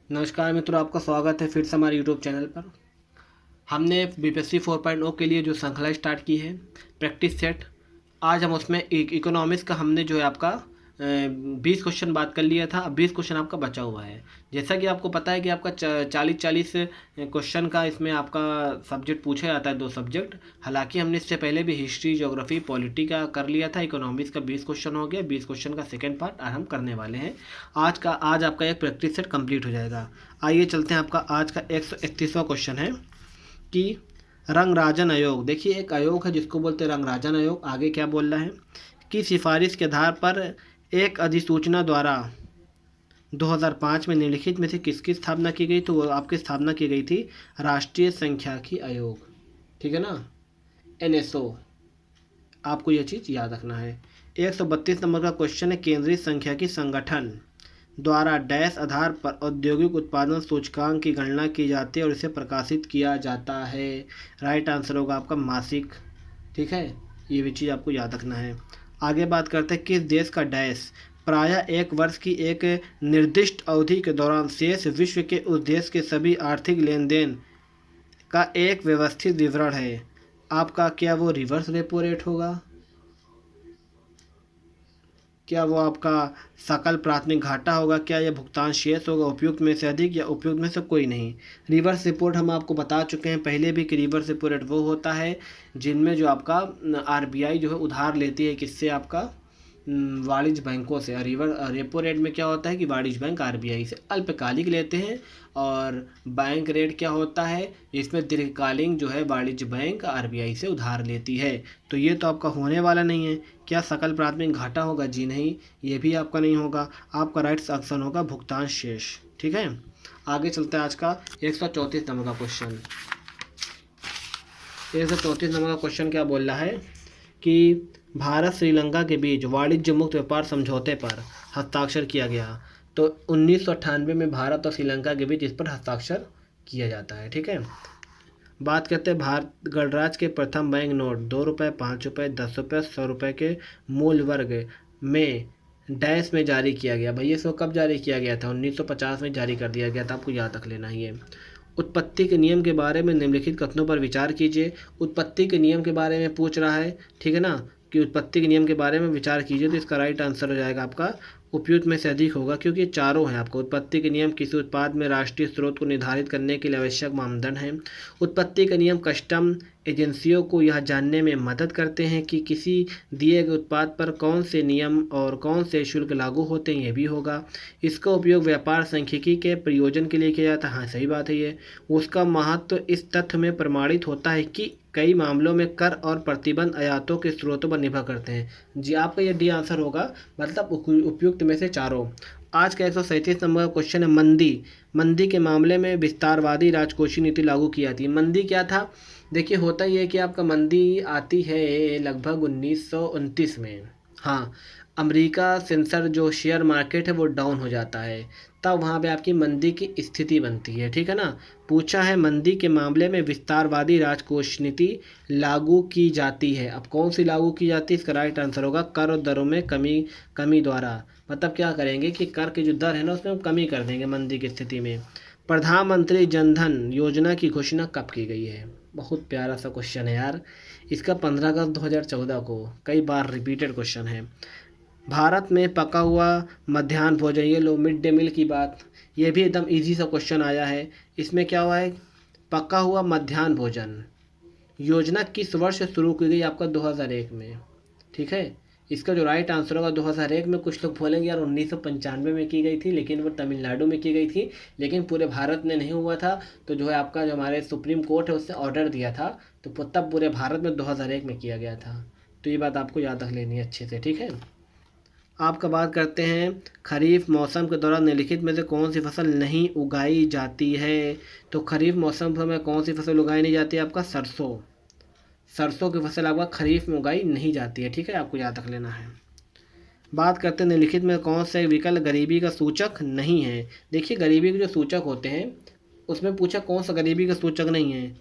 नमस्कार मित्रों, आपका स्वागत है फिर से हमारे यूट्यूब चैनल पर। हमने बीपीएससी 4.0 के लिए जो श्रृंखला स्टार्ट की है प्रैक्टिस सेट, आज हम उसमें इकोनॉमिक्स का हमने जो है आपका 20 क्वेश्चन बात कर लिया था। अब 20 क्वेश्चन आपका बचा हुआ है। जैसा कि आपको पता है कि आपका 40 क्वेश्चन का इसमें आपका सब्जेक्ट पूछा जाता है, 2 सब्जेक्ट। हालांकि हमने इससे पहले भी हिस्ट्री, ज्योग्राफी, पॉलिटी का कर लिया था। इकोनॉमिक्स का 20 क्वेश्चन हो गया। 20 क्वेश्चन का सेकेंड पार्ट आज हम करने वाले हैं। आज आपका एक प्रैक्टिस सेट कंप्लीट हो जाएगा। आइए चलते हैं। आपका आज का 131वां क्वेश्चन है कि रंगराजन आयोग, देखिए एक आयोग है जिसको बोलते हैं रंगराजन आयोग। आगे क्या बोल रहा है कि सिफारिश के आधार पर एक अधिसूचना द्वारा 2005 में निम्नलिखित में से किसकी स्थापना की गई। तो वो आपकी स्थापना की गई थी राष्ट्रीय सांख्यिकी आयोग, ठीक है ना, NSO। आपको यह चीज़ याद रखना है। 132 नंबर का क्वेश्चन है, केंद्रीय सांख्यिकी संगठन द्वारा डैश आधार पर औद्योगिक उत्पादन सूचकांक की गणना की जाती है और इसे प्रकाशित किया जाता है। राइट आंसर होगा आपका मासिक, ठीक है। ये भी चीज़ आपको याद रखना है। आगे बात करते हैं, किस देश का डैश प्रायः एक वर्ष की एक निर्दिष्ट अवधि के दौरान शेष विश्व के उस देश के सभी आर्थिक लेन देन का एक व्यवस्थित विवरण है। आपका क्या वो रिवर्स रेपो रेट होगा, क्या वो आपका सकल प्राथमिक घाटा होगा, क्या यह भुगतान शेष होगा, उपयुक्त में से अधिक या उपयुक्त में से कोई नहीं। रिवर्स रिपोर्ट हम आपको बता चुके हैं पहले भी कि रिवर्स रिपोर्ट वो होता है जिनमें जो आपका RBI जो है उधार लेती है, किससे, आपका वाणिज्य बैंकों से। रिवर रेपो रेट में क्या होता है कि वाणिज्य बैंक RBI से अल्पकालिक लेते हैं, और बैंक रेट क्या होता है, इसमें दीर्घकालीन जो है वाणिज्य बैंक RBI से उधार लेती है। तो ये तो आपका होने वाला नहीं है। क्या सकल प्राथमिक घाटा होगा? जी नहीं, ये भी आपका नहीं होगा। आपका राइट ऑप्शन होगा भुगतान शेष, ठीक है। आगे चलते हैं। आज का 134 नंबर का क्वेश्चन। 134 नंबर का क्वेश्चन क्या बोल रहा है कि भारत श्रीलंका के बीच वाणिज्य मुक्त व्यापार समझौते पर हस्ताक्षर किया गया। तो 1998 में भारत और श्रीलंका के बीच इस पर हस्ताक्षर किया जाता है, ठीक है। बात करते हैं भारत गणराज्य के प्रथम बैंक नोट 2 रुपये, 5 रुपये, 10 रुपये, 100 रुपये के मूल वर्ग में डैश में जारी किया गया। भैया इसको कब जारी किया गया था? 1950 में जारी कर दिया गया था। आपको याद रख लेना है ये। उत्पत्ति के नियम के बारे में निम्नलिखित कथनों पर विचार कीजिए। उत्पत्ति के नियम के बारे में पूछ रहा है, ठीक है ना, कि उत्पत्ति के नियम के बारे में विचार कीजिए। तो इसका राइट आंसर हो जाएगा आपका उपयुक्त में से अधिक होगा, क्योंकि चारों हैं आपको। उत्पत्ति के नियम किसी उत्पाद में राष्ट्रीय स्रोत को निर्धारित करने के लिए आवश्यक मानदंड हैं। उत्पत्ति के नियम कस्टम एजेंसियों को यह जानने में मदद करते हैं कि किसी दिए गए उत्पाद पर कौन से नियम और कौन से शुल्क लागू होते हैं, ये भी होगा। इसका उपयोग व्यापार सांख्यिकी के प्रयोजन के लिए किया जाता है। हाँ, सही बात है ये। उसका महत्व इस तथ्य में प्रमाणित होता है कि कई मामलों में कर और प्रतिबंध आयातों के स्रोतों पर निर्भर करते हैं। जी, आपका ये डी आंसर होगा, मतलब उपयुक्त में से चारों। आज का 137 नंबर का क्वेश्चन है, मंदी के मामले में विस्तारवादी राजकोषीय नीति लागू की जाती है। मंदी क्या था? देखिए होता ये है कि आपका मंदी आती है लगभग 1929 में। हाँ, अमेरिका सेंसर जो शेयर मार्केट है वो डाउन हो जाता है, तब वहाँ पे आपकी मंदी की स्थिति बनती है, ठीक है ना। पूछा है मंदी के मामले में विस्तारवादी राजकोष नीति लागू की जाती है। अब कौन सी लागू की जाती है? इसका राइट आंसर होगा कर और दरों में कमी द्वारा। मतलब क्या करेंगे कि कर की जो दर है ना उसमें हम कमी कर देंगे मंदी की स्थिति में। प्रधानमंत्री जनधन योजना की घोषणा कब की गई है? बहुत प्यारा सा क्वेश्चन है यार। इसका 15 अगस्त 2014 को, कई बार रिपीटेड क्वेश्चन है। भारत में पका हुआ मध्याह्न भोजन, ये लो मिड डे मील की बात, ये भी एकदम इजी सा क्वेश्चन आया है। इसमें क्या हुआ है, पका हुआ मध्याह्न भोजन योजना किस वर्ष शुरू की गई? आपका 2001 में, ठीक है। इसका जो राइट आंसर होगा 2001 में। कुछ लोग बोलेंगे यार 1995 में की गई थी, लेकिन वो तमिलनाडु में की गई थी, लेकिन पूरे भारत में नहीं हुआ था। तो जो है आपका जो हमारे सुप्रीम कोर्ट है उसने ऑर्डर दिया था, तो तब पूरे भारत में 2001 में किया गया था। तो ये बात आपको याद रख लेनी है अच्छे से, ठीक है। आपका बात करते हैं, खरीफ मौसम के दौरान निम्नलिखित में से कौन सी फसल नहीं उगाई जाती है? तो खरीफ मौसम में कौन सी फसल उगाई नहीं जाती है? आपका सरसों। सरसों की फसल आपका खरीफ में उगाई नहीं जाती है, ठीक है, आपको याद रख लेना है। बात करते हैं निम्नलिखित में कौन से विकल्प गरीबी का सूचक नहीं है? देखिए गरीबी के जो सूचक होते हैं उसमें पूछा कौन सा गरीबी का सूचक नहीं है।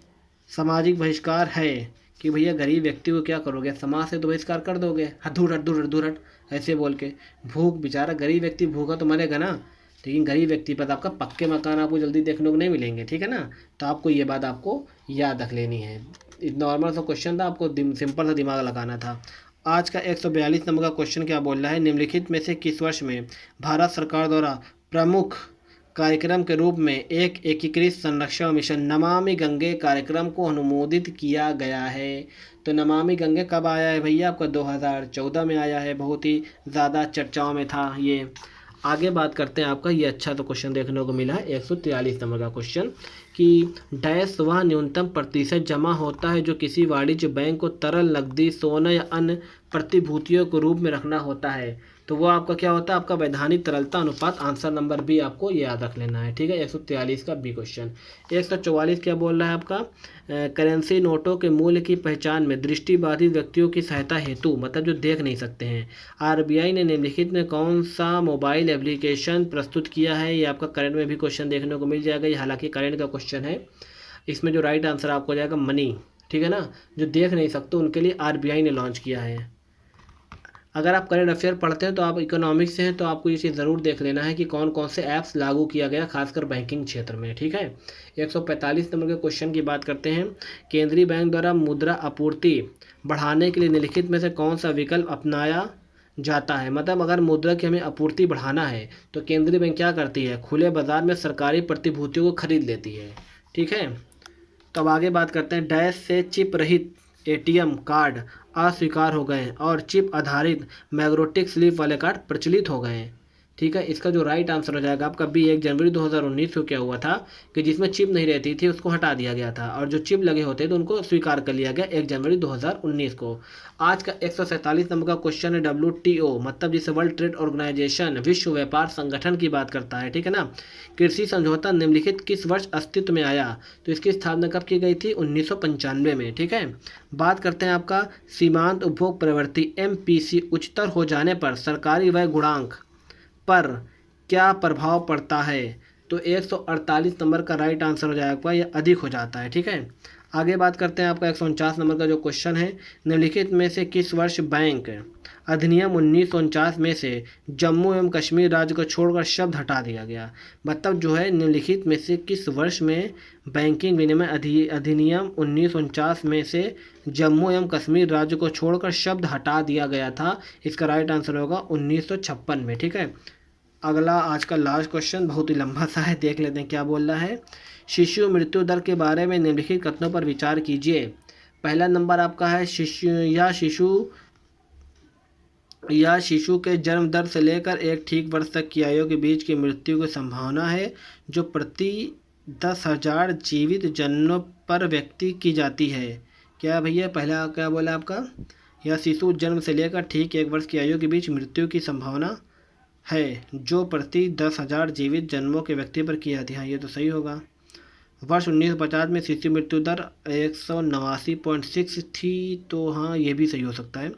सामाजिक बहिष्कार है कि भैया गरीब व्यक्ति को क्या करोगे, समाज से तो बहिष्कार कर दोगे, हट दूर हट दूर हट दूर हट ऐसे बोल के। भूख, बेचारा गरीब व्यक्ति भूखा तो मरेगा ना। लेकिन गरीब व्यक्ति पर आपका पक्के मकान आपको जल्दी देखने को नहीं मिलेंगे, ठीक है ना। तो आपको ये बात आपको याद रख लेनी है। नॉर्मल सा क्वेश्चन था, आपको सिंपल सा दिमाग लगाना था। आज का 142 नंबर का क्वेश्चन क्या बोल रहा है, निम्नलिखित में से किस वर्ष में भारत सरकार द्वारा प्रमुख कार्यक्रम के रूप में एक एकीकृत संरक्षण मिशन नमामि गंगे कार्यक्रम को अनुमोदित किया गया है। तो नमामि गंगे कब आया है भैया, आपका 2014 में आया है, बहुत ही ज़्यादा चर्चाओं में था ये। आगे बात करते हैं आपका, ये अच्छा तो क्वेश्चन देखने को मिला है 143 नंबर का क्वेश्चन कि डैश वह न्यूनतम प्रतिशत जमा होता है जो किसी वाणिज्य बैंक को तरल नकदी, सोना या अन्य प्रतिभूतियों के रूप में रखना होता है। तो वो आपका क्या होता है, आपका वैधानिक तरलता अनुपात। आंसर नंबर बी आपको याद रख लेना है, ठीक है। 143 का बी क्वेश्चन। 144 क्या बोल रहा है आपका, करेंसी नोटों के मूल्य की पहचान में दृष्टिबाधित व्यक्तियों की सहायता हेतु, मतलब जो देख नहीं सकते हैं, आरबीआई ने निम्नलिखित में कौन सा मोबाइल एप्लीकेशन प्रस्तुत किया है। ये आपका करंट में भी क्वेश्चन देखने को मिल जाएगा, ये हालांकि करंट का क्वेश्चन है। इसमें जो राइट आंसर आपको हो जाएगा मनी, ठीक है ना। जो देख नहीं सकते उनके लिए आरबीआई ने लॉन्च किया है। अगर आप करंट अफेयर पढ़ते हैं तो आप इकोनॉमिक्स से हैं तो आपको ये चीज़ ज़रूर देख लेना है कि कौन कौन से ऐप्स लागू किया गया खासकर बैंकिंग क्षेत्र में, ठीक है। 145 नंबर के क्वेश्चन की बात करते हैं। केंद्रीय बैंक द्वारा मुद्रा आपूर्ति बढ़ाने के लिए निम्नलिखित में से कौन सा विकल्प अपनाया जाता है। मतलब अगर मुद्रा की हमें आपूर्ति बढ़ाना है तो केंद्रीय बैंक क्या करती है, खुले बाजार में सरकारी प्रतिभूतियों को खरीद लेती है, ठीक है। तो अब आगे बात करते हैं। डैश से चिप रहित एटीएम कार्ड अस्वीकार हो गए हैं और चिप आधारित मैग्नेटिक स्लिप वाले कार्ड प्रचलित हो गए हैं, ठीक है। इसका जो राइट आंसर हो जाएगा आपका बी। 1 जनवरी 2019 को क्या हुआ था कि जिसमें चिप नहीं रहती थी उसको हटा दिया गया था और जो चिप लगे होते तो उनको स्वीकार कर लिया गया 1 जनवरी 2019 को। आज का 147 नंबर का क्वेश्चन है WTO, मतलब जिसे वर्ल्ड ट्रेड ऑर्गेनाइजेशन, विश्व व्यापार संगठन की बात करता है, ठीक है ना। कृषि समझौता निम्नलिखित किस वर्ष अस्तित्व में आया। तो इसकी स्थापना कब की गई थी, 1995 में, ठीक है। बात करते हैं आपका सीमांत उपभोग प्रवृत्ति MPC उच्चतर हो जाने पर सरकारी व्यय गुणांक पर क्या प्रभाव पड़ता है। तो 148 नंबर का राइट आंसर हो जाएगा, यह अधिक हो जाता है, ठीक है। आगे बात करते हैं आपका 149 नंबर का जो क्वेश्चन है, निम्नलिखित में से किस वर्ष बैंक अधिनियम 1949 में से जम्मू एवं कश्मीर राज्य को छोड़कर शब्द हटा दिया गया। मतलब जो है निम्नलिखित में से किस वर्ष में बैंकिंग विनिमय अधिनियम 1949 में से जम्मू एवं कश्मीर राज्य को छोड़कर शब्द हटा दिया गया था। इसका राइट आंसर होगा 1956 में, ठीक है। अगला आज का लास्ट क्वेश्चन बहुत ही लंबा सा है, देख लेते हैं क्या बोल रहा है। शिशु मृत्यु दर के बारे में निम्नलिखित कथनों पर विचार कीजिए। पहला नंबर आपका है शिशु के जन्म दर से लेकर एक ठीक वर्ष तक की आयु के बीच की मृत्यु की संभावना है जो प्रति 10,000 जीवित जन्मों पर व्यक्ति की जाती है। क्या भैया, पहला क्या बोला आपका, यह शिशु जन्म से लेकर ठीक 1 वर्ष की आयु के बीच मृत्यु की संभावना है जो प्रति 10,000 जीवित जन्मों के व्यक्ति पर की जाती है। हाँ, ये तो सही होगा। वर्ष 1950 में शिशु मृत्यु दर 189.6 थी, तो हाँ ये भी सही हो सकता है।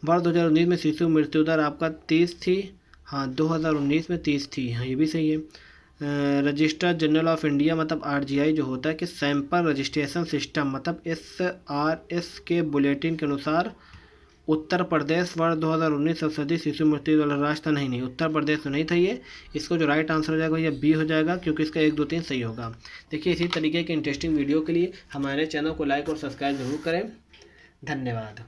वर्ष 2019 में शिशु मृत्यु दर आपका 30 थी, हाँ 2019 में 30 थी, हाँ ये भी सही है। रजिस्टर जनरल ऑफ इंडिया मतलब RGI जो होता है कि सैंपल रजिस्ट्रेशन सिस्टम मतलब SRS के बुलेटिन के अनुसार उत्तर प्रदेश वर्ष 2019 सबसे अधिक शिशु मृत्यु वाला राज्य था। नहीं, उत्तर प्रदेश तो नहीं था ये। इसको जो राइट आंसर हो जाएगा ये बी हो जाएगा, क्योंकि इसका 1, 2, 3 सही होगा। देखिए इसी तरीके के इंटरेस्टिंग वीडियो के लिए हमारे चैनल को लाइक और सब्सक्राइब जरूर करें। धन्यवाद।